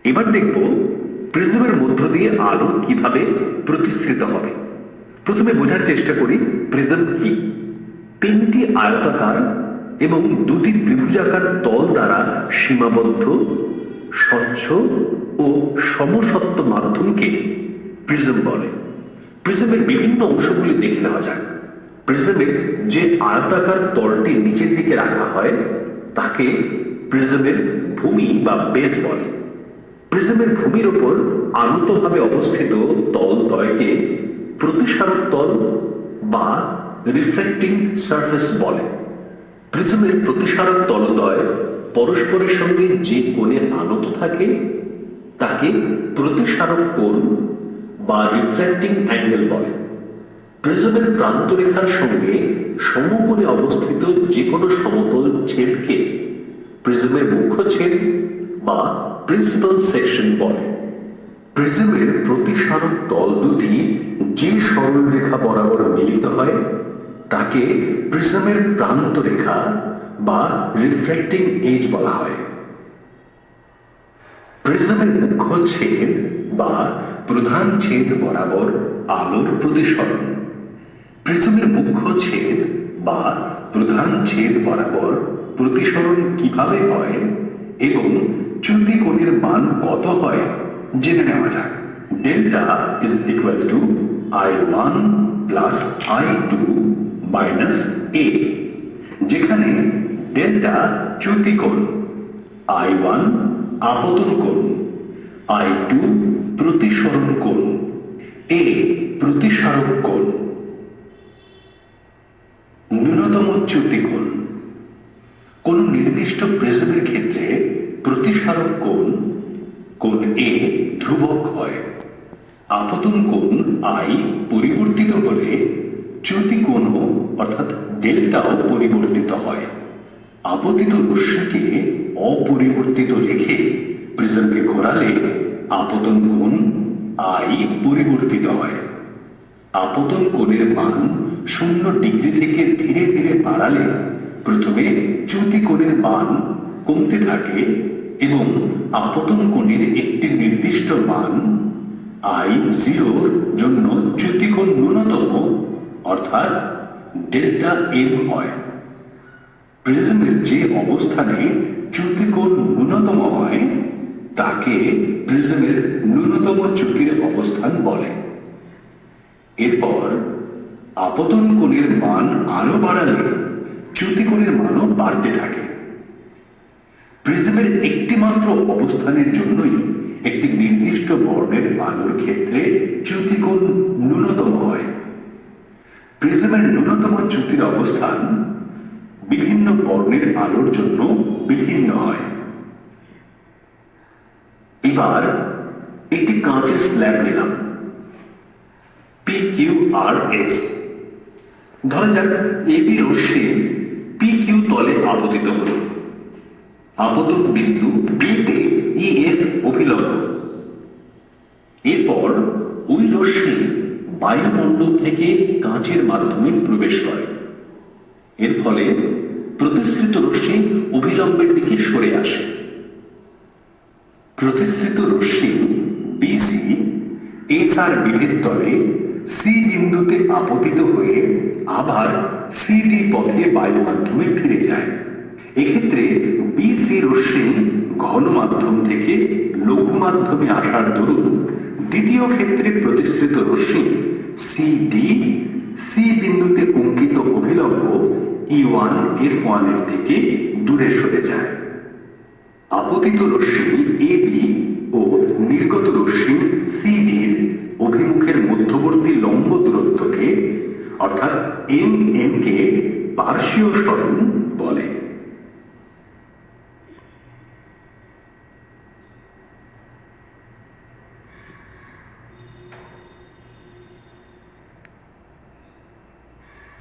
এবার দেখব প্রিজমের মধ্য দিয়ে আলো কিভাবে প্রতিসৃত হবে। প্রথমে বোঝার চেষ্টা করি প্রিজম কি। তিনটি আয়তাকার এবং দুটি ত্রিভুজাকার তল দ্বারা সীমাবদ্ধ স্বচ্ছ ও সমসত্ব মাধ্যমকে প্রিজম বলে। প্রিজমের বিভিন্ন অংশগুলি দেখে নেওয়া যাক। প্রিজমের যে আয়তাকার তলটি নিচের দিকে রাখা হয় তাকে প্রিজমের ভূমি বা বেস বলে। প্রিজমের ভূমির ওপর আলতভাবে অবস্থিত তল দ্বয়কে প্রতিসারক তল বা রিফ্লেক্টিং সারফেস বলে। প্রিজমের প্রতিসারক তলদ্বয় পরস্পরের সঙ্গে যে কোণে আনত থাকে তাকে প্রতিসারক কোণ বা রিফ্লেক্টিং অ্যাঙ্গেল বলে। প্রিজমের প্রান্তরেখার সঙ্গে সমকোণে অবস্থিত যে কোনো সমতল ছেদকে প্রিজমের মুখ্য ছেদ বা প্রিন্সিপাল সেকশন বলে। প্রিজমের প্রতিসারক তল দুটি যে সরলরেখা বরাবর মিলিত হয় তাকে প্রিজমের প্রান্তরেখা বা রিফ্লেক্টিং এজ বলা হয়। প্রিজমের মুখ্য ছেদ বা প্রধান ছেদ বরাবর আলোর প্রতিসরণ। প্রিজমের মুখ্য ছেদ বা প্রধান ছেদ বরাবর প্রতিসরণ কিভাবে হয় এবং চ্যুতি কোণের মান কত হয় জেনে নেওয়া যাক। Delta is equal to I1 plus I2 minus A, যেখানে ডেল্টা চ্যুতি কোণ, I1 আপতন কোণ, I2 প্রতিসরণ কোণ, A প্রতিসারক কোণ। ন্যূনতম চ্যুতি কোণ। কোন নির্দিষ্ট প্রিজমের ক্ষেত্রে প্রতিসারক কোণ A ধ্রুবক হয়। আপতন কোণ I পরিবর্তিত হলে চ্যুতি কোণও অর্থাৎ ডেল্টাও পরিবর্তিত হয়। আপতিত রশ্মিকে অপরিবর্তিত রেখে প্রিজমকে ঘোরালে আপতন কোণ I পরিবর্তিত হয়। আপতন কোণের মান 0 ডিগ্রি থেকে ধীরে ধীরে বাড়ালে প্রথমে চ্যুতি কোণের মান কমতে থাকে এবং আপতন কোণের একটি নির্দিষ্ট মান I0 জন্য চ্যুতি কোণ ন্যূনতম অর্থাৎ ডেল্টা M হয়। প্রিজমের যে অবস্থানে চ্যুতি কোণ ন্যূনতম হয় তাকে প্রিজমের ন্যূনতম চ্যুতির অবস্থান বলে। এরপর আপতন কোণের মান আরো বাড়ালে চ্যুতি কোণের মানও বাড়তে থাকে। প্রিজমের একটি মাত্র অবস্থানের জন্যই একটি নির্দিষ্ট বর্ণের আলোর ক্ষেত্রে চ্যুতি কোণ ন্যূনতম হয়। প্রিজমের ন্যূনতম চ্যুতির অবস্থান বিভিন্ন বর্ণের আলোর জন্য বিভিন্ন হয়। এবার একটি কাঁচের স্ল্যাব নিলাম PQRS। ধরা যাক AB রশ্মি PQ তলে আপতিত হল। আপতন বিন্দু B তে EF অভিলম্ব। এরপর ওই রশ্মি বায়ুমণ্ডল থেকে কাঁচের মাধ্যমে প্রবেশ করে। এর ফলে প্রতিসৃত রশ্মি অভিলম্বের দিকে সরে আসে। প্রতিসৃত রশ্মি BC SR বিভেদ তলে C বিন্দুতে আপতিত হয়ে আবার CD পথে বায়ু মাধ্যমে ফিরে যায়। এক্ষেত্রে BC রশ্মি ঘন মাধ্যম থেকে লঘু মাধ্যমে আসার দরুন দ্বিতীয় ক্ষেত্রে প্রতিসৃত রশ্মি CD C বিন্দুতে অঙ্কিত অভিলম্ব E1 F1 এর থেকে দূরে সরে যায়। আপতিত রশ্মি AB ও নির্গত রশ্মি CD এর অভিমুখের মধ্যবর্তী লম্ব দূরত্বকে অর্থাৎ M